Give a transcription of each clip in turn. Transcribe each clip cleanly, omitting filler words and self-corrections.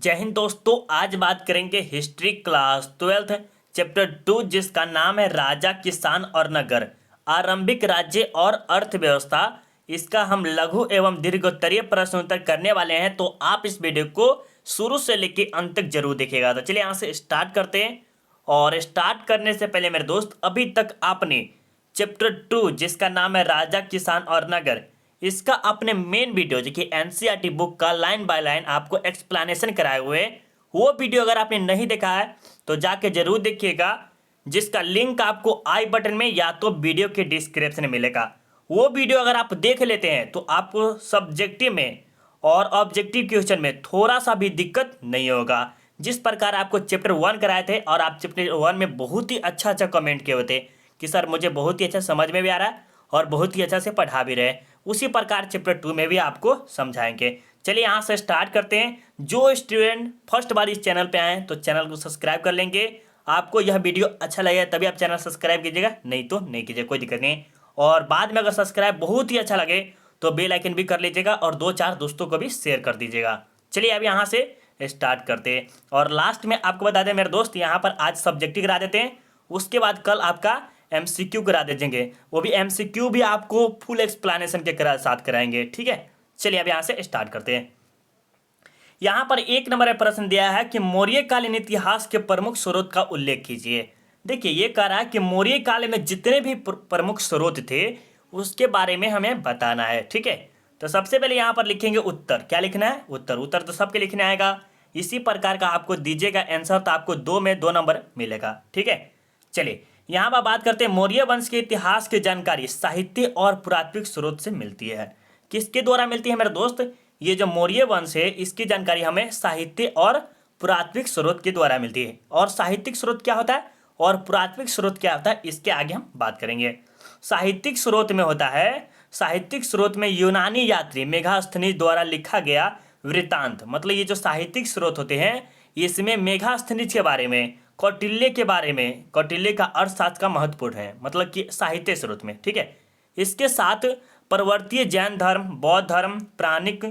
जय हिंद दोस्तों। आज बात करेंगे हिस्ट्री क्लास 12 चैप्टर 2 जिसका नाम है राजा, किसान और नगर, आरंभिक राज्य और अर्थव्यवस्था। इसका हम लघु एवं दीर्घोत्तरीय प्रश्न उत्तर करने वाले हैं, तो आप इस वीडियो को शुरू से लेकर अंत तक जरूर देखिएगा। तो चलिए यहाँ से स्टार्ट करते हैं। और स्टार्ट करने से पहले मेरे दोस्त, अभी तक आपने चैप्टर 2 जिसका नाम है राजा, किसान और नगर, इसका अपने मेन वीडियो जो कि एनसीईआरटी बुक का लाइन बाय लाइन आपको एक्सप्लेनेशन कराए हुए, वो वीडियो अगर आपने नहीं देखा है तो जाके जरूर देखिएगा, जिसका लिंक आपको आई बटन में या तो वीडियो के डिस्क्रिप्शन में मिलेगा। वो वीडियो अगर आप देख लेते हैं तो आपको सब्जेक्टिव में और ऑब्जेक्टिव क्वेश्चन में थोड़ा सा भी दिक्कत नहीं होगा। जिस प्रकार आपको चैप्टर 1 कराए थे और आप चैप्टर 1 में बहुत ही अच्छा कमेंट किए हुए थे कि सर मुझे बहुत ही अच्छा समझ में भी आ रहा है और बहुत ही अच्छा से पढ़ा भी रहे, उसी प्रकार चैप्टर 2 में भी आपको समझाएंगे। चलिए यहाँ से स्टार्ट करते हैं। जो स्टूडेंट फर्स्ट बार इस चैनल पे आए हैं तो चैनल को सब्सक्राइब कर लेंगे। आपको यह वीडियो अच्छा लगे तभी आप चैनल सब्सक्राइब कीजिएगा, नहीं तो नहीं कीजिए, कोई दिक्कत नहीं। और बाद में अगर सब्सक्राइब बहुत ही अच्छा लगे तो बेल आइकन भी कर लीजिएगा और 2-4 दोस्तों को भी शेयर कर दीजिएगा। चलिए अब यहाँ से स्टार्ट करते हैं। और लास्ट में आपको बता दें मेरे दोस्त, यहाँ पर आज सब्जेक्टिव करा देते हैं, उसके बाद कल आपका एमसीक्यू करा देंगे। वो भी एमसीक्यू भी आपको फुल एक्सप्लेनेशन के साथ कराएंगे, ठीक है। चलिए अब यहाँ से स्टार्ट करते हैं। यहाँ पर 1 नंबर में प्रश्न दिया है कि मौर्य कालीन इतिहास के प्रमुख स्रोत का उल्लेख कीजिए। देखिए ये कह रहा है कि मौर्य काल में जितने भी प्रमुख स्रोत थे उसके बारे में हमें बताना है, ठीक है। तो सबसे पहले यहाँ पर लिखेंगे उत्तर। क्या लिखना है? उत्तर। उत्तर तो सबके लिखने आएगा। इसी प्रकार का आपको दीजिएगा आंसर तो आपको 2 में 2 नंबर मिलेगा, ठीक है। चलिए यहाँ पर बात करते हैं, मौर्य वंश के इतिहास की जानकारी साहित्य और पुरातात्विक स्रोत से मिलती है। किसके द्वारा मिलती है मेरे दोस्त? ये जो मौर्य वंश है इसकी जानकारी हमें साहित्य और पुरातात्विक स्रोत के द्वारा मिलती है। और साहित्यिक स्रोत क्या होता है और पुरातात्विक स्रोत क्या होता है, इसके आगे हम बात करेंगे। साहित्यिक स्रोत में होता है, साहित्यिक स्रोत में यूनानी यात्री मेगास्थनीज द्वारा लिखा गया वृत्तांत। मतलब ये जो साहित्यिक स्रोत होते हैं इसमें मेगास्थनीज के बारे में, कौटिल्य के बारे में, कौटिल्य का अर्थशास्त्र का महत्वपूर्ण है, मतलब कि साहित्य स्रोत में, ठीक है। इसके साथ परवर्तीय जैन धर्म, बौद्ध धर्म, प्राणिक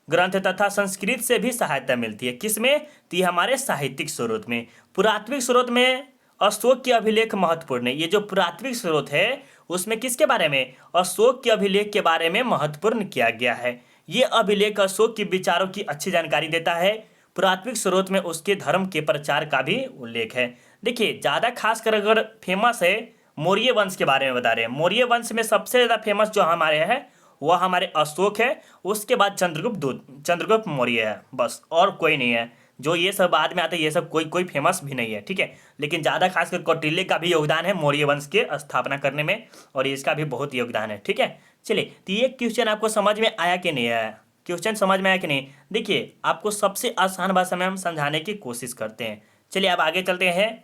ग्रंथ तथा संस्कृत से भी सहायता मिलती है। किसमें? तो ये हमारे साहित्यिक स्रोत में। पुरातात्विक स्रोत में अशोक के अभिलेख महत्वपूर्ण है। ये जो पुरातात्विक स्रोत है उसमें किसके बारे में? अशोक के अभिलेख के बारे में महत्वपूर्ण किया गया है। ये अभिलेख अशोक के विचारों की अच्छी जानकारी देता है। पुरातात्विक स्रोत में उसके धर्म के प्रचार का भी उल्लेख है। देखिए ज़्यादा खासकर अगर फेमस है मौर्य वंश के बारे में बता रहे हैं, मौर्य वंश में सबसे ज़्यादा फेमस जो हमारे है वह हमारे अशोक है, उसके बाद चंद्रगुप्त मौर्य है, बस और कोई नहीं है। जो ये सब बाद में आते हैं ये सब कोई फेमस भी नहीं है, ठीक है। लेकिन ज़्यादा खासकर कौटिल्य का भी योगदान है मौर्य वंश के स्थापना करने में, और इसका भी बहुत योगदान है, ठीक है। चलिए तो ये क्वेश्चन आपको समझ में आया कि नहीं आया? क्वेश्चन समझ में आया कि नहीं? देखिए आपको सबसे आसान भाषा में हम समझाने की कोशिश करते हैं। चलिए अब आगे चलते हैं।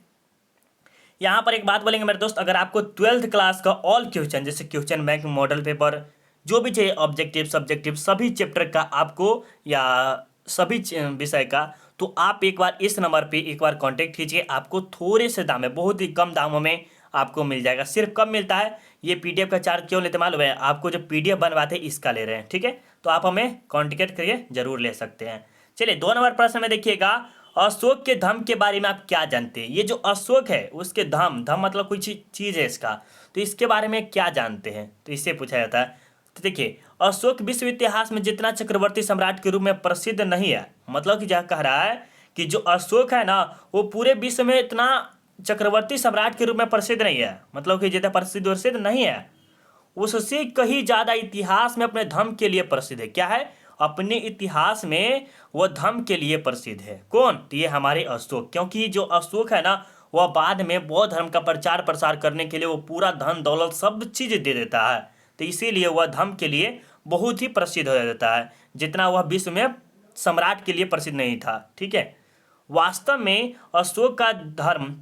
यहाँ पर एक बात बोलेंगे मेरे दोस्त, अगर आपको 12th क्लास का ऑल क्वेश्चन जैसे क्वेश्चन बैंक, मॉडल पेपर, जो भी चाहिए, ऑब्जेक्टिव सब्जेक्टिव सभी चैप्टर का आपको या सभी विषय का, तो आप एक बार इस नंबर पे एक बार कांटेक्ट कीजिए। आपको थोड़े से दाम में, बहुत ही कम दामों में आपको मिल जाएगा। सिर्फ कब मिलता है? ये पीडीएफ का चार्ज क्यों लेते मालूम है? आपको जो पीडीएफ बनवाते हैं इसका ले रहे हैं, ठीक है। तो आप हमें कॉन्टेक्ट करिए, जरूर ले सकते हैं। चलिए 2 नंबर प्रश्न में देखिएगा, अशोक के धम्म के बारे में आप क्या जानते हैं? ये जो अशोक है उसके धम्म मतलब कोई चीज़ है इसका, तो इसके बारे में क्या जानते हैं, तो इससे पूछा जाता है। तो देखिए अशोक विश्व इतिहास में जितना चक्रवर्ती सम्राट के रूप में प्रसिद्ध नहीं है, मतलब कि यह कह रहा है कि जो अशोक है ना वो पूरे विश्व में इतना चक्रवर्ती सम्राट के रूप में प्रसिद्ध नहीं है, मतलब कि जितना प्रसिद्ध नहीं है, उससे कहीं ज़्यादा इतिहास में अपने धर्म के लिए प्रसिद्ध है। क्या है? अपने इतिहास में वह धर्म के लिए प्रसिद्ध है। कौन? तो ये हमारे अशोक। क्योंकि जो अशोक है ना वह बाद में बौद्ध धर्म का प्रचार प्रसार करने के लिए वो पूरा धन दौलत सब चीज़ दे देता है, तो इसीलिए वह धर्म के लिए बहुत ही प्रसिद्ध हो जाता है, जितना वह विश्व में सम्राट के लिए प्रसिद्ध नहीं था, ठीक है। वास्तव में अशोक का धर्म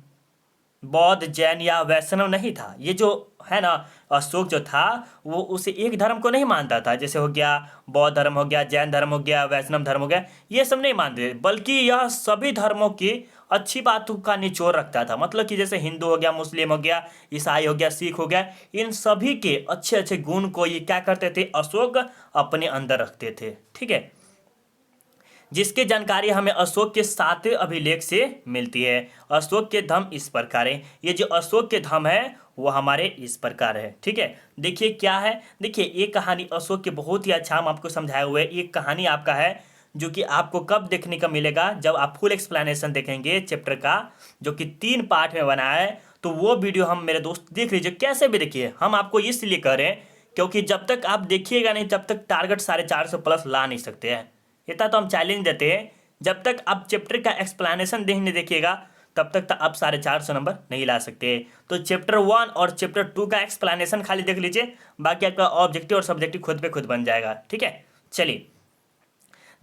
बौद्ध, जैन या वैष्णव नहीं था। ये जो है ना अशोक जो था वो उसे एक धर्म को नहीं मानता था, जैसे हो गया बौद्ध धर्म हो गया, जैन धर्म हो गया, वैष्णव धर्म हो गया, ये सब नहीं मानते, बल्कि यह सभी धर्मों की अच्छी बातों का निचोड़ रखता था। मतलब कि जैसे हिंदू हो गया, मुस्लिम हो गया, ईसाई हो गया, सिख हो गया, इन सभी के अच्छे अच्छे गुण को ये क्या करते थे? अशोक अपने अंदर रखते थे, ठीक है। जिसकी जानकारी हमें अशोक के 7वें अभिलेख से मिलती है। अशोक के धम इस प्रकार है। ये जो अशोक के धम है वो हमारे इस प्रकार है। ठीक है, देखिए क्या है, देखिए ये कहानी अशोक के बहुत ही अच्छा हम आपको समझाए हुए। ये कहानी आपका है जो कि आपको कब देखने का मिलेगा, जब आप फुल एक्सप्लेनेशन देखेंगे चैप्टर का, जो कि 3 पार्ट में बना है। तो वो वीडियो हम मेरे दोस्त देख लीजिए, कैसे भी देखिए। हम आपको इसलिए कह रहे हैं क्योंकि जब तक आप देखिएगा नहीं तब तक टारगेट 450 प्लस ला नहीं सकते हैं। इतना तो हम चैलेंज देते हैं, जब तक आप चैप्टर का एक्सप्लेनेशन नहीं देखिएगा तब तक तो आप 450 नंबर नहीं ला सकते। तो चैप्टर 1 और चैप्टर 2 का एक्सप्लेनेशन खाली देख लीजिए, बाकी आपका ऑब्जेक्टिव और सब्जेक्टिव खुद पे खुद बन जाएगा। ठीक है, चलिए।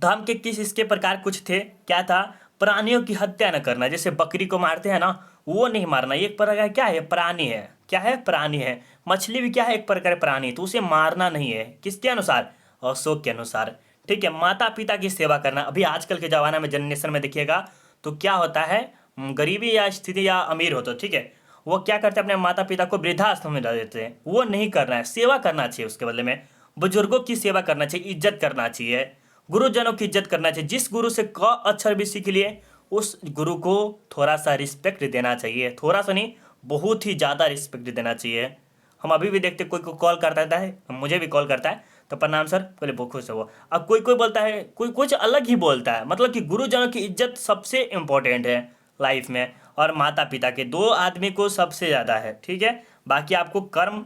धर्म के किस इसके प्रकार कुछ थे, क्या था, प्राणियों की हत्या न करना। जैसे बकरी को मारते हैं ना, वो नहीं मारना। ये एक प्रकार क्या है, प्राणी है। क्या है, प्राणी है। मछली भी क्या है, एक प्रकार प्राणी, तो उसे मारना नहीं है। किसके अनुसार, अशोक के अनुसार। ठीक है, माता पिता की सेवा करना। अभी आजकल के ज़माना में जनरेशन में देखिएगा तो क्या होता है, गरीबी या स्थिति या अमीर हो तो ठीक है, वो क्या करते हैं, अपने माता पिता को वृद्धाश्रम में डाल देते हैं। वो नहीं करना है, सेवा करना चाहिए। उसके बदले में बुजुर्गों की सेवा करना चाहिए, इज्जत करना चाहिए, गुरुजनों की इज्जत करना चाहिए। जिस गुरु से क अक्षर भी सीख लिए उस गुरु को थोड़ा सा रिस्पेक्ट देना चाहिए। थोड़ा सा नहीं, बहुत ही ज़्यादा रिस्पेक्ट देना चाहिए। हम अभी भी देखते कोई को कॉल करता है, मुझे भी कॉल करता है तो प्रणाम सर, पहले बहुत खुश हो। अब कोई कोई बोलता है, कोई कुछ अलग ही बोलता है। मतलब कि गुरुजनों की इज्जत सबसे इम्पोर्टेंट है लाइफ में, और माता पिता के, 2 आदमी को सबसे ज़्यादा है। ठीक है, बाकी आपको कम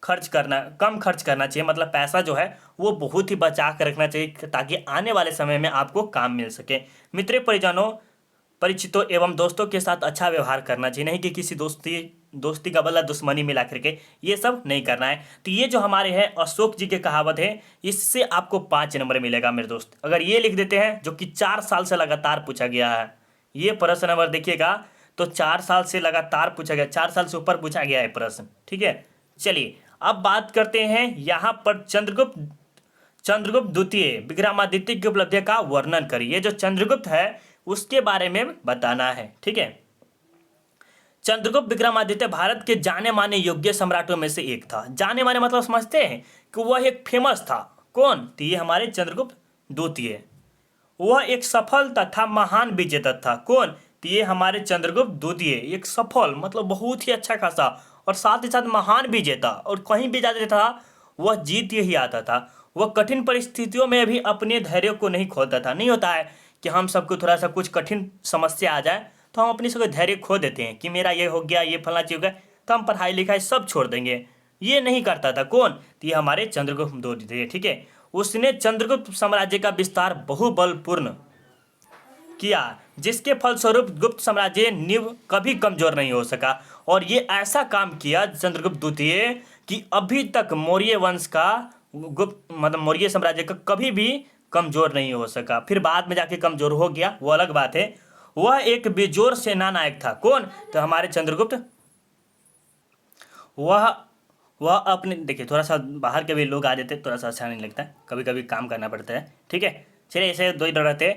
खर्च करना चाहिए। मतलब पैसा जो है वो बहुत ही बचा कर रखना चाहिए ताकि आने वाले समय में आपको काम मिल सके। मित्र परिजनों, परिचितों एवं दोस्तों के साथ अच्छा व्यवहार करना चाहिए, नहीं कि किसी दोस्ती का बदला दुश्मनी मिला करके, ये सब नहीं करना है। तो ये जो हमारे हैं अशोक जी के कहावत है, इससे आपको 5 नंबर मिलेगा मेरे दोस्त। अगर ये लिख देते हैं, जो कि 4 साल से लगातार पूछा गया है, ये प्रश्न नंबर देखिएगा तो 4 साल से लगातार पूछा गया, 4 साल से ऊपर पूछा गया है प्रश्न। ठीक है, चलिए अब बात करते हैं यहाँ पर चंद्रगुप्त द्वितीय विक्रमादित्य की उपलब्धि का वर्णन करिए। ये जो चंद्रगुप्त है उसके बारे में बताना है। ठीक है, चंद्रगुप्त विक्रमादित्य भारत के जाने माने योग्य सम्राटों में से एक था। जाने माने मतलब समझते हैं कि वह एक फेमस था। कौन, तो ये हमारे चंद्रगुप्त द्वितीय। वह एक सफल तथा महान विजेता था। कौन, तो ये हमारे चंद्रगुप्त द्वितीय एक सफल मतलब बहुत ही अच्छा खासा और साथ ही साथ महान विजेता, और कहीं भी जाता था वह जीत ही आता था। वह कठिन परिस्थितियों में भी अपने धैर्य को नहीं खोता था। नहीं होता है कि हम सबको थोड़ा सा कुछ कठिन समस्या आ जाए तो हम अपनी सबको धैर्य खो देते हैं कि मेरा ये हो गया, ये फलना चीज हो गया, तो हम पढ़ाई लिखाई सब छोड़ देंगे। ये नहीं करता था। कौन, तो ये हमारे चंद्रगुप्त द्वितीय। ठीक है, उसने चंद्रगुप्त साम्राज्य का विस्तार बहुबलपूर्ण किया, जिसके फलस्वरूप गुप्त साम्राज्य नींव कभी कमजोर नहीं हो सका। और ये ऐसा काम किया चंद्रगुप्त द्वितीय कि अभी तक मौर्य वंश का गुप्त मतलब मौर्य साम्राज्य का कभी भी कमजोर नहीं हो सका। फिर बाद में जाके कमजोर हो गया, वो अलग बात है। वह एक बेजोर सेना नायक था। कौन, तो हमारे चंद्रगुप्त। वह अपने, देखिए थोड़ा सा बाहर के भी लोग आ जाते थोड़ा सा अच्छा नहीं लगता है, कभी कभी काम करना पड़ता है। ठीक है, चलिए ऐसे 2 ही रहते।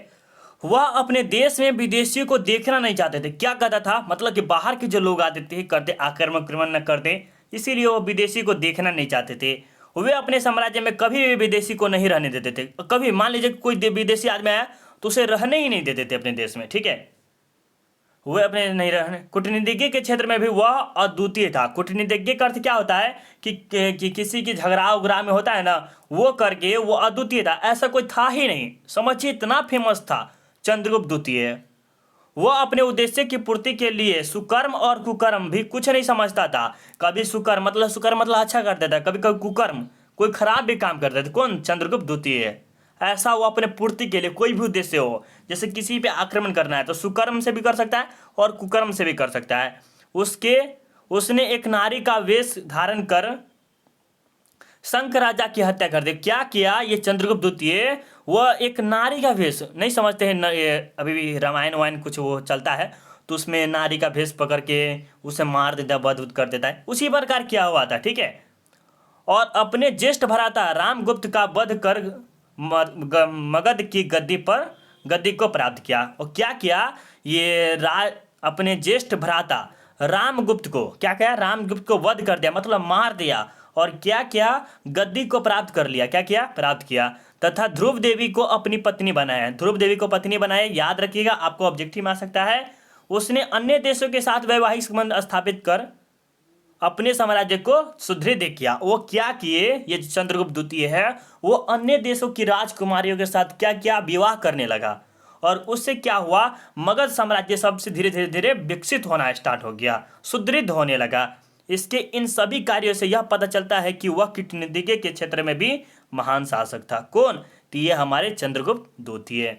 वह अपने देश में विदेशियों को देखना नहीं चाहते थे। क्या कहता था, मतलब कि बाहर के जो लोग आते थे करते आक्रमण न करते, इसीलिए वो विदेशी को देखना नहीं चाहते थे। वे अपने साम्राज्य में कभी भी विदेशी को नहीं रहने देते थे। कभी मान लीजिए कोई विदेशी आदमी आया तो उसे रहने ही नहीं देते थे अपने देश में। ठीक है, वे अपने नहीं रहने। कूटनीतिज्ञ के क्षेत्र में भी वह अद्वितीय था। कूटनीतिज्ञ का अर्थ क्या होता है कि किसी की झगड़ा उगड़ा में होता है ना, वो करके वो अद्वितीय था, ऐसा कोई था ही नहीं। समझिए इतना फेमस था चंद्रगुप्त द्वितीय। वह अपने उद्देश्य की पूर्ति के लिए सुकर्म और कुकर्म भी कुछ नहीं समझता था। कभी सुकर्म मतलब अच्छा करता था, कभी कभी कुकर्म कोई खराब भी काम करता था। कौन, चंद्रगुप्त द्वितीय। ऐसा वो अपने पूर्ति के लिए कोई भी उद्देश्य हो, जैसे किसी पे आक्रमण करना है तो सुकर्म से भी कर सकता है और कुकर्म से भी कर सकता है। उसने एक नारी का वेश धारण कर शंख राजा की हत्या कर दी। क्या किया ये चंद्रगुप्त द्वितीय, वह एक नारी का वेश, नहीं समझते हैं ये अभी भी रामायण वायन कुछ वो चलता है तो उसमें नारी का वेश पकड़ के उसे मार देता है, वध कर देता है, उसी प्रकार किया हुआ था। ठीक है, और अपने ज्येष्ठ भ्राता रामगुप्त का वध कर मगध की गद्दी को प्राप्त किया। और क्या किया ये अपने ज्येष्ठ भ्राता रामगुप्त को क्या किया, रामगुप्त को वध कर दिया मतलब मार दिया, और क्या किया, गद्दी को प्राप्त कर लिया। क्या किया, प्राप्त किया। तथा ध्रुव देवी को अपनी पत्नी बनाया। ध्रुव देवी को पत्नी बनाया, याद रखिएगा, आपको ऑब्जेक्टिव में आ सकता है। उसने अन्य देशों के साथ वैवाहिक संबंध स्थापित कर अपने साम्राज्य को सुदृढ़ किया। वो क्या किए, ये चंद्रगुप्त द्वितीय है, वो अन्य देशों की राजकुमारियों के साथ क्या क्या विवाह करने लगा, और उससे क्या हुआ, मगध साम्राज्य सबसे धीरे धीरे धीरे विकसित होना स्टार्ट हो गया, सुदृढ़ होने लगा। इसके इन सभी कार्यों से यह पता चलता है कि वह कूटनीति के क्षेत्र में भी महान शासक था। कौन? तो ये हमारे चंद्रगुप्त द्वितीय।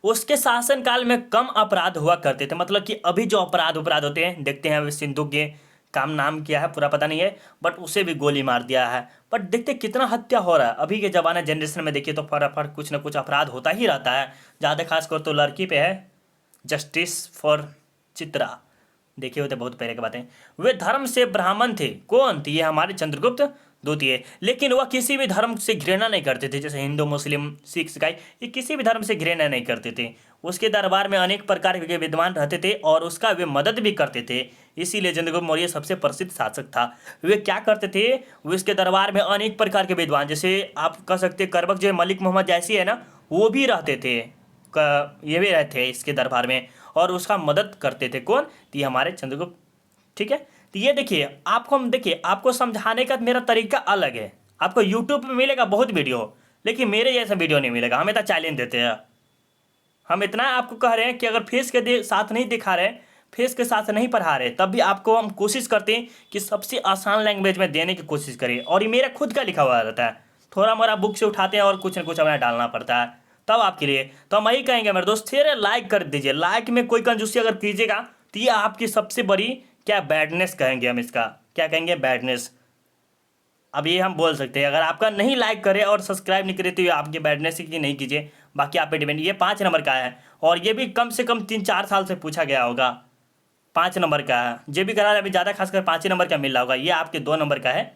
उसके शासनकाल में कम अपराध हुआ करते थे, मतलब कि अभी जो अपराध होते हैं, देखते हैं अभी सिंधु के काम नाम किया है पूरा पता नहीं है, बट उसे भी गोली मार दिया है। बट देखते कितना हत्या हो रहा है अभी के जमाना जनरेशन में, देखिए तो फटाफट कुछ ना कुछ अपराध होता ही रहता है। ज़्यादा खासकर तो लड़की पे है, जस्टिस फॉर चित्रा, देखे होते बहुत पहले की बातें। वे धर्म से ब्राह्मण थे। कौन थे? ये हमारे चंद्रगुप्त द्वितीय। लेकिन वह किसी भी धर्म से घृणा नहीं करते थे, जैसे हिंदू, मुस्लिम, सिख, ईसाई, ये किसी भी धर्म से घृणा नहीं करते थे। उसके दरबार में अनेक प्रकार के विद्वान रहते थे और उसका वे मदद भी करते थे, इसीलिए चंद्रगुप्त मौर्य सबसे प्रसिद्ध शासक था। वे क्या करते थे, वो इसके दरबार में अनेक प्रकार के विद्वान, जैसे आप कह सकते करबक जो मलिक मोहम्मद जैसी है ना, वो भी रहते थे, ये भी रहते हैं इसके दरबार में, और उसका मदद करते थे। कौन? तो ये हमारे चंद्रगुप्त। ठीक है, तो ये देखिए आपको हम देखिए आपको समझाने का मेरा तरीका अलग है। आपको यूट्यूब पे मिलेगा बहुत वीडियो, लेकिन मेरे जैसा वीडियो नहीं मिलेगा। हम इतना चैलेंज देते हैं, हम इतना आपको कह रहे हैं कि अगर फेस के साथ नहीं दिखा रहे, फेस के साथ नहीं पढ़ा रहे, तब भी आपको हम कोशिश करते हैं कि सबसे आसान लैंग्वेज में देने की कोशिश करें। और ये मेरा खुद का लिखा हुआ रहता है, थोड़ा मोड़ा बुक से उठाते हैं और कुछ ना कुछ अपना डालना पड़ता है तब आपके लिए। तो हम यही कहेंगे मेरे दोस्त, फिर लाइक कर दीजिए। लाइक में कोई कंजूसी अगर कीजिएगा तो ये आपकी सबसे बड़ी क्या बैडनेस कहेंगे हम, इसका क्या कहेंगे, बैडनेस। अब ये हम बोल सकते हैं, अगर आपका नहीं लाइक करे और सब्सक्राइब नहीं करे तो ये आपकी बैडनेस की नहीं कीजिए, बाकी आप पे डिपेंड। ये 5 नंबर का है और ये भी कम से कम 3-4 साल से पूछा गया होगा। 5 नंबर का है, जो भी करा अभी ज़्यादा खासकर 5 नंबर का मिल रहा होगा। ये आपके 2 नंबर का है।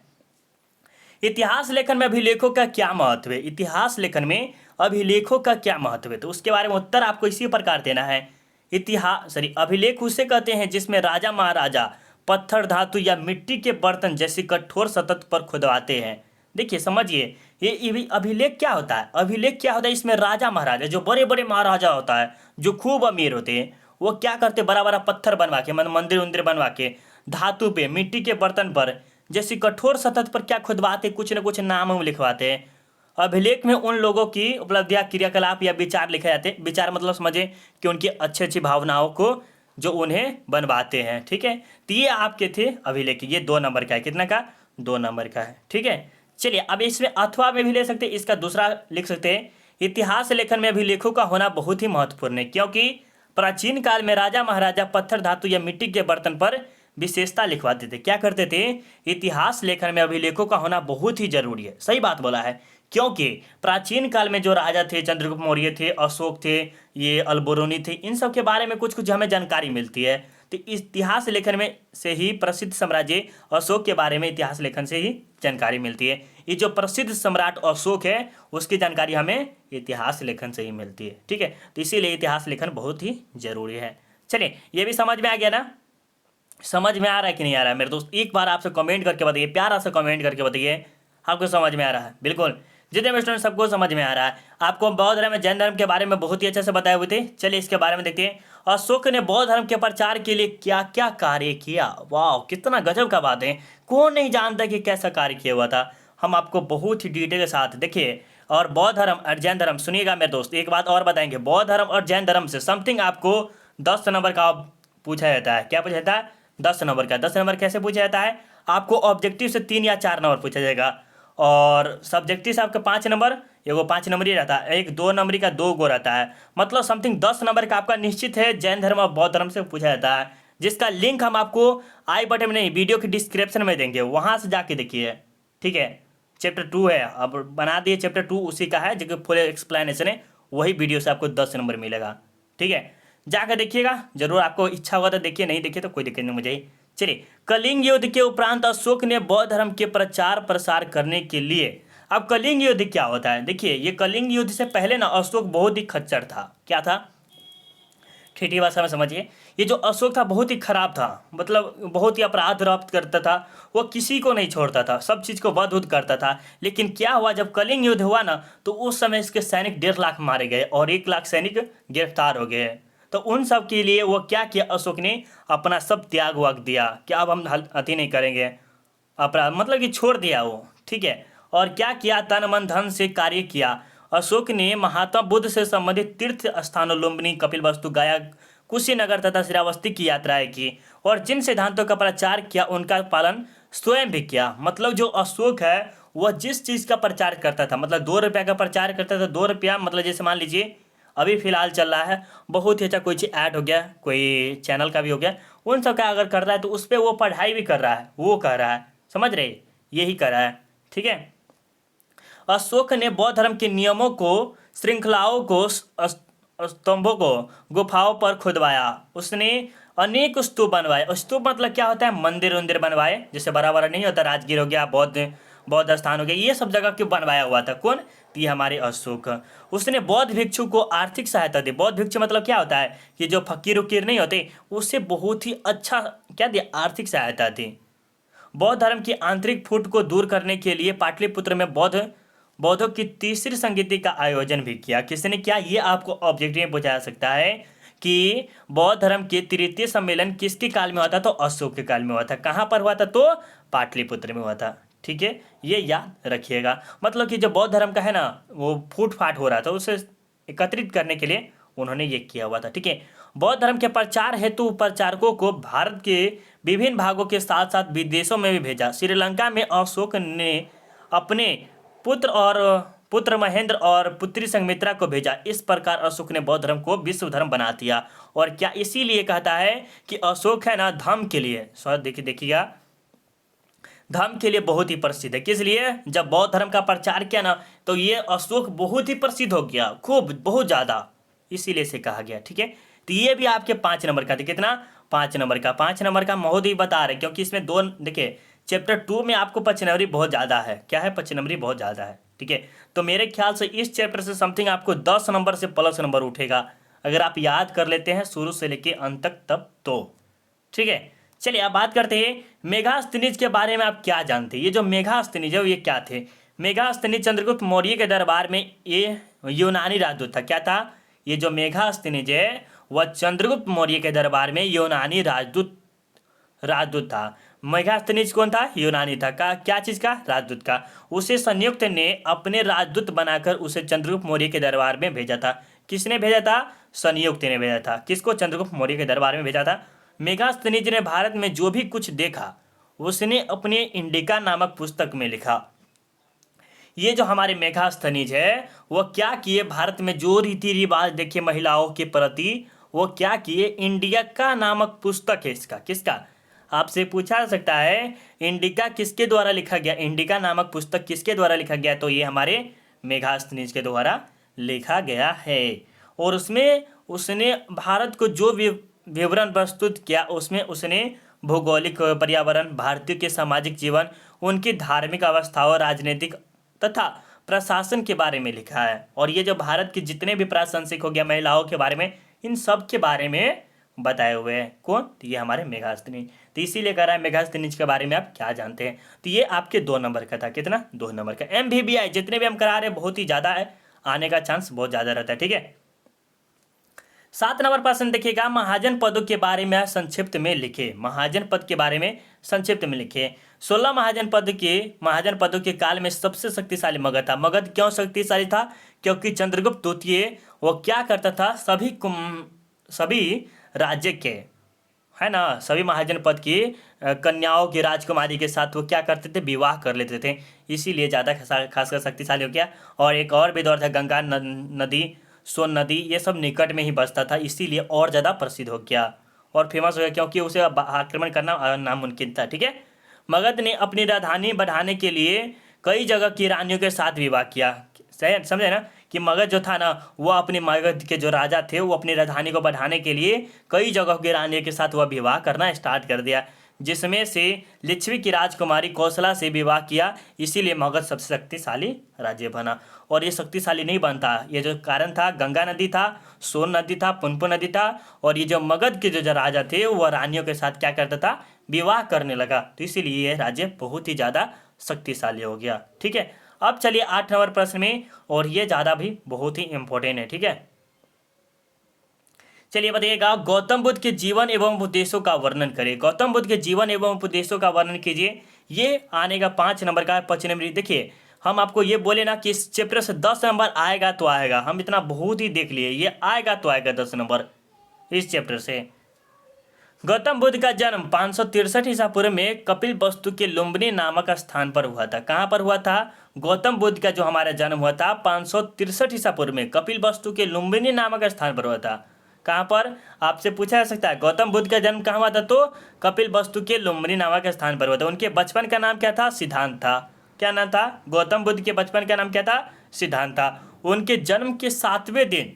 इतिहास लेखन में अभिलेखों का क्या महत्व है? इतिहास लेखन में अभिलेखों का क्या महत्व है, तो उसके बारे में उत्तर आपको इसी प्रकार देना है। अभिलेख उसे कहते हैं जिसमें राजा महाराजा पत्थर, धातु या मिट्टी के बर्तन जैसी कठोर सतत पर खुदवाते हैं। देखिए समझिए, ये अभिलेख क्या होता है? अभिलेख क्या होता है? इसमें राजा महाराजा, जो बड़े बड़े महाराजा होता है, जो खूब अमीर होते हैं, वो क्या करते, बड़ा बड़ा पत्थर बनवा के, मंदिर उंदिर बनवा के, धातु पे, मिट्टी के बर्तन पर, जैसी कठोर सतत पर क्या खुदवाते, कुछ न कुछ नाम हम लिखवाते हैं। अभिलेख में उन लोगों की उपलब्धियां, क्रियाकलाप या विचार लिखे जाते हैं। विचार मतलब समझे कि उनकी अच्छी अच्छी भावनाओं को जो उन्हें बनवाते हैं। ठीक है, तो ये आपके थे अभिलेख। ये 2 नंबर का है। कितना का? 2 नंबर का है। ठीक है, चलिए अब इसमें अथवा में भी ले सकते हैं, इसका दूसरा लिख सकते हैं। इतिहास लेखन में अभिलेखों का होना बहुत ही महत्वपूर्ण है, क्योंकि प्राचीन काल में राजा महाराजा पत्थर, धातु या मिट्टी के बर्तन पर विशेषता लिखवाते थे। क्या करते थे? इतिहास लेखन में अभिलेखों का होना बहुत ही जरूरी है। सही बात बोला है, क्योंकि प्राचीन काल में जो राजा थे, चंद्रगुप्त मौर्य थे, अशोक थे, ये अलबरूनी थे, इन सब के बारे में कुछ कुछ हमें जानकारी मिलती है। तो इतिहास लेखन में से ही प्रसिद्ध साम्राज्य अशोक के बारे में इतिहास लेखन से ही जानकारी मिलती है। ये जो प्रसिद्ध सम्राट अशोक है, उसकी जानकारी हमें इतिहास लेखन से ही मिलती है। ठीक है, तो इसीलिए इतिहास लेखन बहुत ही जरूरी है। चलिए, ये भी समझ में आ गया ना? समझ में आ रहा है कि नहीं आ रहा है मेरे दोस्त? एक बार आपसे कमेंट करके बताइए, प्यारा सा कमेंट करके बताइए आपको समझ में आ रहा है। बिल्कुल, जितने भी स्टूडेंट सबको समझ में आ रहा है। आपको बौद्ध धर्म, जैन धर्म के बारे में बहुत ही अच्छे से बताए हुए थे। चलिए इसके बारे में देखते हैं। अशोक ने बौद्ध धर्म के प्रचार के लिए क्या क्या कार्य किया? वाह, कितना गजब का बात है। कौन नहीं जानता कि कैसा कार्य किया हुआ था। हम आपको बहुत ही डिटेल के साथ देखिए। और बौद्ध धर्म और जैन धर्म, सुनिएगा मेरे दोस्त, एक बात और बताएंगे। बौद्ध धर्म और जैन धर्म से समथिंग आपको 10 नंबर का पूछा जाता है। क्या पूछा जाता है? 10 नंबर का। 10 नंबर कैसे पूछा जाता है? आपको ऑब्जेक्टिव से 3 या 4 नंबर पूछा जाएगा, और सब्जेक्टिव से आपका 5 नंबर, एगो 5 नंबर ही रहता है, एक 2 नंबर का 2 गो रहता है। मतलब समथिंग 10 नंबर का आपका निश्चित है जैन धर्म और बौद्ध धर्म से पूछा जाता है, जिसका लिंक हम आपको आई बटन में नहीं, वीडियो की डिस्क्रिप्शन में देंगे, वहाँ से जाके देखिए। ठीक है, चैप्टर 2 है, अब बना दिए चैप्टर 2 उसी का है, जो फुल एक्सप्लेनेशन है, वही वीडियो से आपको 10 नंबर मिलेगा। ठीक है, जाकर देखिएगा जरूर, आपको इच्छा होगा तो देखिए, नहीं देखिए तो कोई दिक्कत नहीं मुझे। चलिए, कलिंग युद्ध के उपरांत अशोक ने बौद्ध धर्म के प्रचार प्रसार करने के लिए, अब कलिंग युद्ध क्या होता है? देखिए, ये कलिंग युद्ध से पहले ना अशोक बहुत ही खच्चर था। क्या था? ठेठी भाषा में समझिए। ये जो अशोक था बहुत ही खराब था, मतलब बहुत ही अपराध रप्त करता था, वो किसी को नहीं छोड़ता था, सब चीज़ को वध उध करता था। लेकिन क्या हुआ, जब कलिंग युद्ध हुआ ना, तो उस समय इसके सैनिक 1.5 लाख मारे गए और 1 लाख सैनिक गिरफ्तार हो गए। तो उन सब के लिए वो क्या किया, अशोक ने अपना सब त्याग वाग दिया कि अब हम अति नहीं करेंगे, अपराध मतलब कि छोड़ दिया वो, ठीक है। और क्या किया, तन मन धन से कार्य किया। अशोक ने महात्मा बुद्ध से संबंधित तीर्थ स्थानों लुम्बिनी, कपिलवस्तु, गया, कुशीनगर तथा श्रावस्ती की यात्राएं की और जिन सिद्धांतों का प्रचार किया उनका पालन स्वयं भी किया। मतलब जो अशोक है वह जिस चीज़ का प्रचार करता था, मतलब 2 रुपया का प्रचार करता था, 2 रुपया मतलब जैसे मान लीजिए अभी फिलहाल चल रहा है बहुत ही अच्छा कोई चीज़ ऐड हो गया, कोई चैनल का भी हो गया, उन सब का अगर कर रहा है तो उस पर वो पढ़ाई भी कर रहा है, वो कर रहा है, समझ रहे, यही कर रहा है, ठीक है। अशोक ने बौद्ध धर्म के नियमों को, श्रृंखलाओं को, स्तंभों को गुफाओं पर खुदवाया। उसने अनेक स्तूप बनवाए। स्तूप मतलब क्या होता है, मंदिर उंदिर बनवाए, जैसे बड़ा बड़ा नहीं होता, राजगीर हो गया, बौद्ध बौद्ध स्थान हो गया, ये सब जगह क्यों बनवाया हुआ था, कौन, तो ये हमारे अशोक। उसने बौद्ध भिक्षु को आर्थिक सहायता दी। बौद्ध भिक्षु मतलब क्या होता है कि जो फकीर उकीर नहीं होते, उससे बहुत ही अच्छा क्या दिया, आर्थिक सहायता दी। बौद्ध धर्म की आंतरिक फूट को दूर करने के लिए पाटलिपुत्र में बौद्धों की तीसरी संगीति का आयोजन भी किया। किसने किया, ये आपको ऑब्जेक्टिव में पूछा जा सकता है कि बौद्ध धर्म के तृतीय सम्मेलन किसके काल में हुआ था, तो अशोक के काल में हुआ था। कहाँ पर हुआ था, तो पाटलिपुत्र में हुआ था, ठीक है, ये याद रखिएगा। मतलब कि जो बौद्ध धर्म का है ना, वो फूट फाट हो रहा था, उसे एकत्रित करने के लिए उन्होंने ये किया हुआ था, ठीक है। बौद्ध धर्म के प्रचार हेतु प्रचारकों को भारत के विभिन्न भागों के साथ साथ विदेशों में भी भेजा। श्रीलंका में अशोक ने अपने पुत्र महेंद्र और पुत्री संघमित्रा को भेजा। इस प्रकार अशोक ने बौद्ध धर्म को विश्व धर्म बना दिया। और क्या इसीलिए कहता है कि अशोक है ना धर्म के लिए, देखिएगा, धर्म के लिए बहुत ही प्रसिद्ध है। किस लिए, जब बौद्ध धर्म का प्रचार किया ना, तो ये अशोक बहुत ही प्रसिद्ध हो गया, खूब बहुत ज्यादा, इसीलिए से कहा गया, ठीक है। तो ये भी आपके 5 नंबर का था, कितना, 5 नंबर का। 5 नंबर का महोदय बता रहे, क्योंकि इसमें दो, देखिए चैप्टर 2 में आपको 5 नंबरी बहुत ज़्यादा है, क्या है, 5 नंबरी बहुत ज़्यादा है, ठीक है। तो मेरे ख्याल से इस चैप्टर से समथिंग आपको 10 नंबर से प्लस नंबर उठेगा, अगर आप याद कर लेते हैं शुरू से लेके अंत तक तब तो, ठीक है। चलिए अब बात करते हैं मेगास्थनीज के बारे में। आप क्या जानते हैं, ये जो मेगास्थनीज है ये क्या थे। मेगास्थनीज चंद्रगुप्त मौर्य के दरबार में ये यूनानी राजदूत था। क्या था, ये जो मेगास्थनीज है वह चंद्रगुप्त मौर्य के दरबार में यूनानी राजदूत था। मेगास्थनीज कौन था, यूनानी था, का क्या चीज का, राजदूत का। उसे संयुक्त ने अपने राजदूत बनाकर उसे चंद्रगुप्त मौर्य के दरबार में भेजा था। किसने भेजा था, संयुक्त ने भेजा था। किसको, चंद्रगुप्त मौर्य के दरबार में भेजा था। मेगास्थनीज ने भारत में जो भी कुछ देखा उसने अपने इंडिका नामक पुस्तक में लिखा। ये जो हमारे मेगास्थनीज है वो क्या किए, भारत में जो रीति रिवाज देखे महिलाओं के प्रति, वो क्या किए, इंडिका नामक पुस्तक है इसका, किसका, आपसे पूछा जा सकता है इंडिका किसके द्वारा लिखा गया, इंडिका नामक पुस्तक किसके द्वारा लिखा गया, तो ये हमारे मेगास्थनीज के द्वारा लिखा गया है। और उसमें उसने भारत को जो विवरण प्रस्तुत किया, उसमें उसने भौगोलिक पर्यावरण, भारतीयों के सामाजिक जीवन, उनकी धार्मिक अवस्थाओं, राजनीतिक तथा प्रशासन के बारे में लिखा है। और ये जो भारत के जितने भी प्राशंसिक हो गया, महिलाओं के बारे में, इन सब के बारे में बताए हुए हैं। कौन, तो ये हमारे मेगास्थनीज। तो इसीलिए कह रहा है मेगास्थनीज के बारे में आप क्या जानते हैं। तो ये आपके 2 नंबर का था, कितना, 2 नंबर का। MVBI जितने भी हम करा रहे हैं बहुत ही ज़्यादा है, आने का चांस बहुत ज़्यादा रहता है, ठीक है। 7 नंबर प्रश्न देखिएगा, महाजन पदों के बारे में संक्षिप्त में लिखे। महाजन पद के बारे में संक्षिप्त में लिखे। 16 महाजन पदों के काल में सबसे शक्तिशाली मगध था। मगध क्यों शक्तिशाली था, क्योंकि चंद्रगुप्त द्वितीय वो क्या करता था, सभी राज्य के, है ना, सभी महाजन पद की कन्याओं की, राजकुमारी के साथ वो क्या करते थे, विवाह कर लेते थे, इसीलिए ज़्यादा खासकर शक्तिशाली हो गया। और एक और भी दौर था, गंगा नदी, सोन नदी, ये सब निकट में ही बसता था, इसीलिए और ज़्यादा प्रसिद्ध हो गया और फेमस हो गया, क्योंकि उसे आक्रमण करना नामुमकिन था, ठीक है। मगध ने अपनी राजधानी बढ़ाने के लिए कई जगह की रानियों के साथ विवाह किया। सही समझे ना, कि मगध जो था ना, वो अपने मगध के जो राजा थे वो अपनी राजधानी को बढ़ाने के लिए कई जगह की रानियों के साथ वह विवाह करना स्टार्ट कर दिया। जिसमें से लिच्छवी की राजकुमारी कौशला से विवाह किया, इसीलिए मगध सबसे शक्तिशाली राज्य बना। और ये शक्तिशाली नहीं बनता, ये जो कारण था गंगा नदी था, सोन नदी था, पुनपुन नदी था, और ये जो मगध के जो राजा थे वह रानियों के साथ क्या करता था, विवाह करने लगा, तो इसीलिए ये राज्य बहुत ही ज़्यादा शक्तिशाली हो गया। ठीक है, अब चलिए 8 नंबर प्रश्न में, और ये ज़्यादा भी बहुत ही इंपॉर्टेंट है। ठीक है, चलिए बताइएगा, गौतम बुद्ध के जीवन एवं उपदेशों का वर्णन करें। गौतम बुद्ध के जीवन एवं उपदेशों का वर्णन कीजिए। ये आने का 5 नंबर का 5 नंबर। देखिए हम आपको ये बोले ना कि इस चैप्टर से 10 नंबर आएगा तो आएगा, हम इतना बहुत ही देख लिए, ये आएगा तो आएगा 10 नंबर इस चैप्टर से। गौतम बुद्ध का जन्म 563 ईसा पूर्व में कपिल वस्तु के लुम्बिनी नामक स्थान पर हुआ था। कहाँ पर हुआ था? गौतम बुद्ध का जो हमारा जन्म हुआ था 563 ईसा पूर्व में कपिल वस्तु के लुम्बिनी नामक स्थान पर हुआ था। कहाँ पर? आपसे पूछा जा सकता है गौतम बुद्ध का जन्म कहाँ हुआ था, तो कपिल वस्तु के लुम्बिनी नामक स्थान पर हुआ था। उनके बचपन का नाम क्या था? सिद्धांत था। क्या नाम था? गौतम बुद्ध के बचपन का नाम क्या था? सिद्धांत था। उनके जन्म के 7वें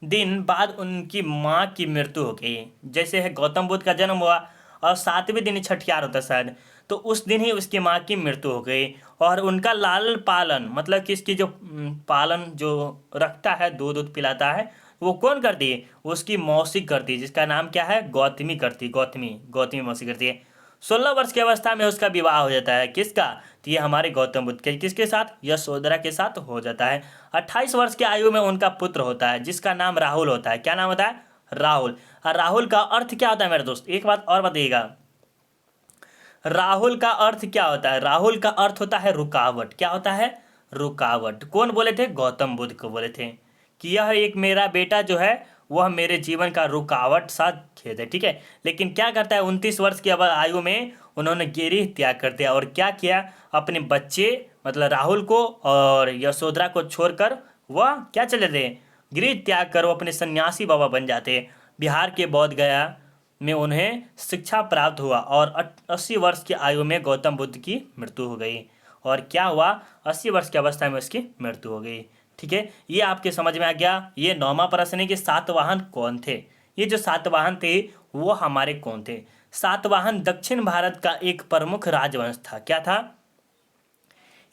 दिन बाद उनकी माँ की मृत्यु हो गई। जैसे है गौतम बुद्ध का जन्म हुआ और 7वें दिन ही छठियार होता शायद, तो उस दिन ही उसकी माँ की मृत्यु हो गई। और उनका लालन पालन, मतलब कि इसकी जो पालन जो रखता है, दूध पिलाता है, वो कौन करती है? उसकी मौसी करती है, जिसका नाम क्या है? गौतमी करती है। गौतमी मौसी करती है। 16 वर्ष की अवस्था में उसका विवाह हो जाता है। किसका? तो ये हमारे गौतम बुद्ध के किसके साथ? यशोधरा के साथ हो जाता है। 28 वर्ष की आयु में उनका पुत्र होता है, जिसका नाम राहुल होता है। क्या नाम होता है? राहुल। और राहुल का अर्थ क्या होता है मेरे दोस्त? एक बात और बताइएगा, राहुल का अर्थ क्या होता है? राहुल का अर्थ होता है रुकावट। क्या होता है? रुकावट। कौन बोले थे? गौतम बुद्ध को बोले थे कि यह एक मेरा बेटा जो है वह मेरे जीवन का रुकावट सा खेद है। ठीक है, लेकिन क्या करता है, 29 वर्ष की आयु में उन्होंने गिरी त्याग कर दिया। और क्या किया? अपने बच्चे मतलब राहुल को और यशोधरा को छोड़कर वह क्या चले थे? गिरी त्याग कर वो अपने सन्यासी बाबा बन जाते। बिहार के बोध गया में उन्हें शिक्षा प्राप्त हुआ और 80 वर्ष की आयु में गौतम बुद्ध की मृत्यु हो गई। और क्या हुआ? 80 वर्ष की अवस्था में उसकी मृत्यु हो गई। ठीक है, ये आपके समझ में आ गया। ये 9वां प्रश्न है कि सातवाहन कौन थे। ये जो सातवाहन थे वो हमारे कौन थे? सातवाहन दक्षिण भारत का एक प्रमुख राजवंश था। क्या था?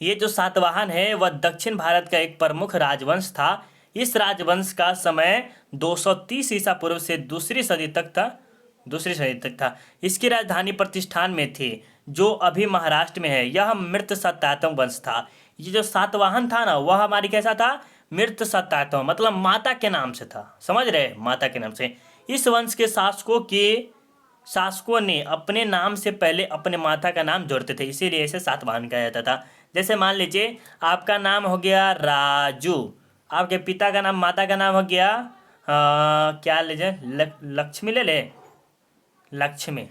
ये जो सातवाहन है वह दक्षिण भारत का एक प्रमुख राजवंश था। इस राजवंश का समय 230 ईसा पूर्व से दूसरी सदी तक था। इसकी राजधानी प्रतिष्ठान में थी, जो अभी महाराष्ट्र में है। यह मृत सत्यातम वंश था। ये जो सातवाहन था ना, वह हमारी कैसा था? मृत सत्यातम, मतलब माता के नाम से था। समझ रहे? माता के नाम से। इस वंश के शासकों ने अपने नाम से पहले अपने माता का नाम जोड़ते थे, इसीलिए इसे सातवाहन कहा जाता था। जैसे मान लीजिए आपका नाम हो गया राजू, आपके पिता का नाम, माता का नाम हो गया क्या लीजिए, लक्ष्मी ले ले, लक्ष्मी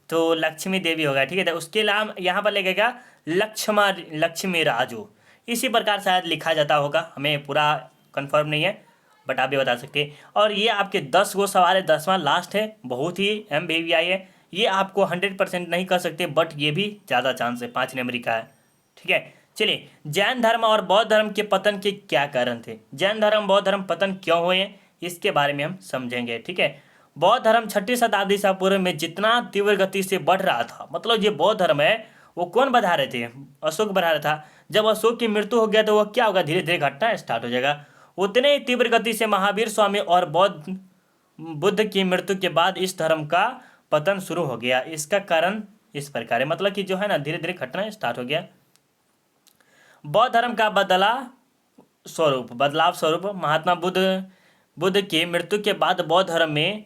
तो लक्ष्मी देवी होगा। ठीक है, तो उसके नाम यहाँ पर लगेगा लक्ष्मी राजू। इसी प्रकार शायद लिखा जाता होगा, हमें पूरा कंफर्म नहीं है, बट आप भी बता सकते हैं। और ये आपके 10 गो सवाल है, 10वां लास्ट है, बहुत ही MBVI है। ये आपको 100% नहीं कर सकते, बट ये भी ज़्यादा चांस है, 5 नंबर का है। ठीक है, चलिए, जैन धर्म और बौद्ध धर्म के पतन के क्या कारण थे? जैन धर्म बौद्ध धर्म पतन क्यों हुए, इसके बारे में हम समझेंगे। ठीक है, बौद्ध धर्म 6ठी शताब्दी ईसा पूर्व में जितना तीव्र गति से बढ़ रहा था, मतलब ये बौद्ध धर्म है वो कौन बढ़ा रहे थे? अशोक बढ़ा रहा था। जब अशोक की मृत्यु हो गया तो वह क्या होगा? धीरे धीरे घटना स्टार्ट हो जाएगा। उतने ही तीव्र गति से महावीर स्वामी और बुद्ध की मृत्यु के बाद इस धर्म का पतन शुरू हो गया। इसका कारण इस प्रकार है, मतलब कि जो है ना धीरे धीरे घटना स्टार्ट हो गया। बौद्ध धर्म का बदलाव स्वरूप महात्मा बुद्ध की मृत्यु के बाद बौद्ध धर्म में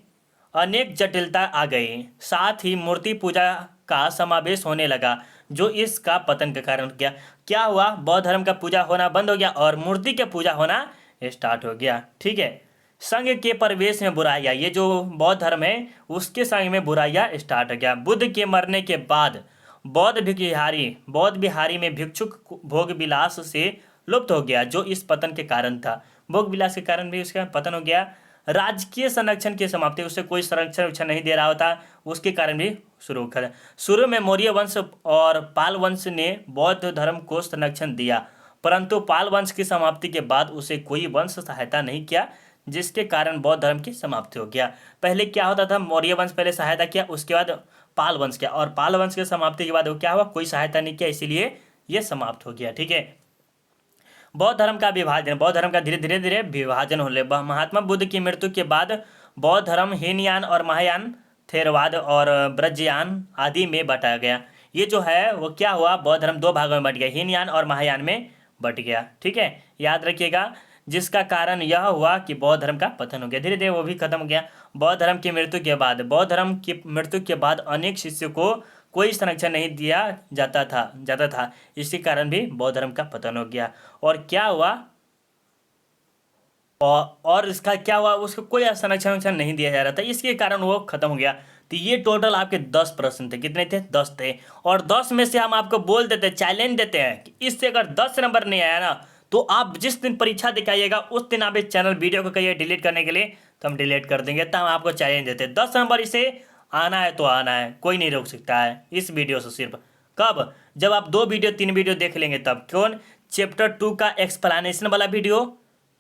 अनेक जटिलता आ गई। साथ ही मूर्ति पूजा का समावेश होने लगा, जो इसका पतन का कारण किया। क्या हुआ? बौद्ध धर्म का पूजा होना बंद हो गया और मूर्ति के पूजा होना स्टार्ट हो गया। ठीक है, संघ के प्रवेश में बुराइयां, ये जो बौद्ध धर्म है उसके संघ में बुराइयां स्टार्ट हो गया। बुद्ध के मरने के बाद बौद्ध बिहारी में भिक्षुक भोग विलास से लुप्त हो गया, जो इस पतन के कारण था। भोग विलास के कारण भी उसका पतन हो गया। राजकीय संरक्षण की समाप्ति, उससे कोई संरक्षण नहीं दे रहा होता, उसके कारण भी शुरू में मौर्य वंश और पाल वंश ने बौद्ध धर्म को संरक्षण दिया, परंतु पाल वंश की समाप्ति के बाद उसे कोई वंश सहायता नहीं किया, जिसके कारण बौद्ध धर्म की समाप्ति हो गया। पहले क्या होता था, मौर्य वंश पहले सहायता किया, उसके बाद पाल वंश किया, और पाल वंश की समाप्ति के बाद वो क्या हुआ, कोई सहायता नहीं किया, इसीलिए ये समाप्त हो गया। ठीक है। बौद्ध धर्म का विभाजन, बौद्ध धर्म का धीरे धीरे धीरे विभाजन होने लगा। महात्मा बुद्ध की मृत्यु के बाद बौद्ध धर्म हीनयान और महायान, थेरवाद और ब्रजयान आदि में बांटा गया। ये जो है वो क्या हुआ, बौद्ध धर्म दो भागों में बट गया, हीनयान और महायान में बट गया। ठीक है, याद रखिएगा। जिसका कारण यह हुआ कि बौद्ध धर्म का पतन हो गया, धीरे धीरे वो भी खत्म हो गया। बौद्ध धर्म की मृत्यु के बाद, बौद्ध धर्म की मृत्यु के बाद अनेक शिष्यों को कोई संरक्षण नहीं दिया जाता था, इसी कारण भी बौद्ध धर्म का पतन हो गया। और क्या हुआ, और इसका क्या हुआ, उसको कोई संरक्षण नहीं दिया जा रहा था, इसके कारण वो खत्म हो गया। तो ये टोटल आपके 10 प्रश्न थे। कितने थे, 10 थे। और 10 में से हम आपको बोल देते, चैलेंज देते हैं कि इससे अगर 10 नंबर नहीं आया ना, तो आप जिस दिन परीक्षा दिखाइएगा उस दिन आप इस चैनल वीडियो को कहिए डिलीट करने के लिए, तो हम डिलीट कर देंगे। तब हम आपको चैलेंज देते हैं 10 नंबर इसे आना है तो आना है, कोई नहीं रोक सकता है इस वीडियो से। सिर्फ कब, जब आप 2 वीडियो 3 वीडियो देख लेंगे तब। कौन, चैप्टर 2 का एक्सप्लेनेशन वाला वीडियो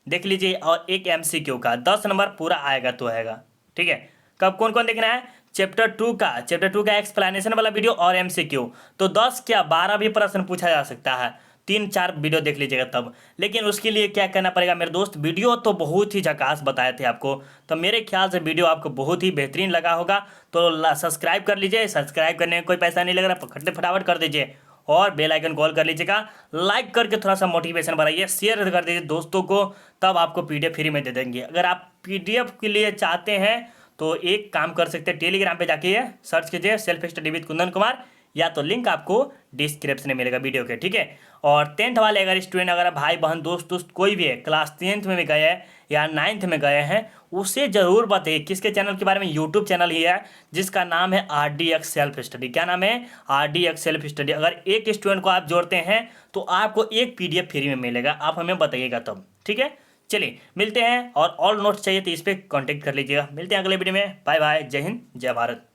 देख लीजिए, और एक MCQ का 10 नंबर पूरा आएगा तो आएगा। ठीक है, कब, कौन कौन देखना है, चैप्टर 2 का एक्सप्लेनेशन वाला वीडियो और MCQ। तो 10 क्या 12 भी प्रश्न पूछा जा सकता है, 3-4 वीडियो देख लीजिएगा तब। लेकिन उसके लिए क्या करना पड़ेगा मेरे दोस्त, वीडियो तो बहुत ही झकास बताए थे आपको, तो मेरे ख्याल से वीडियो आपको बहुत ही बेहतरीन लगा होगा। तो सब्सक्राइब कर लीजिए, सब्सक्राइब करने में कोई पैसा नहीं लग रहा, फटते फटाफट कर दीजिए, और बेल आइकन कॉल कर लीजिएगा। लाइक करके थोड़ा सा मोटिवेशन बढ़ाइए, शेयर कर दीजिए दोस्तों को, तब आपको PDF फ्री में दे देंगे। अगर आप PDF के लिए चाहते हैं तो एक काम कर सकते हैं, टेलीग्राम पे जाके सर्च कीजिए self study with Kundan Kumar, या तो लिंक आपको डिस्क्रिप्शन में मिलेगा वीडियो के। ठीक है, और 10th वाले अगर स्टूडेंट, अगर भाई बहन दोस्त कोई भी है, क्लास 10th में भी गए हैं या 9th में गए हैं, उसे ज़रूर बताइए किसके चैनल के बारे में। यूट्यूब चैनल ही है जिसका नाम है RDX सेल्फ स्टडी। क्या नाम है, RDX सेल्फ स्टडी। अगर एक स्टूडेंट को आप जोड़ते हैं तो आपको एक PDF फ्री में मिलेगा, आप हमें बताइएगा तब। ठीक है, चलिए मिलते हैं, और ऑल नोट्स चाहिए तो इस पर कॉन्टेक्ट कर लीजिएगा। मिलते हैं अगले वीडियो में, बाय बाय, जय हिंद जय भारत।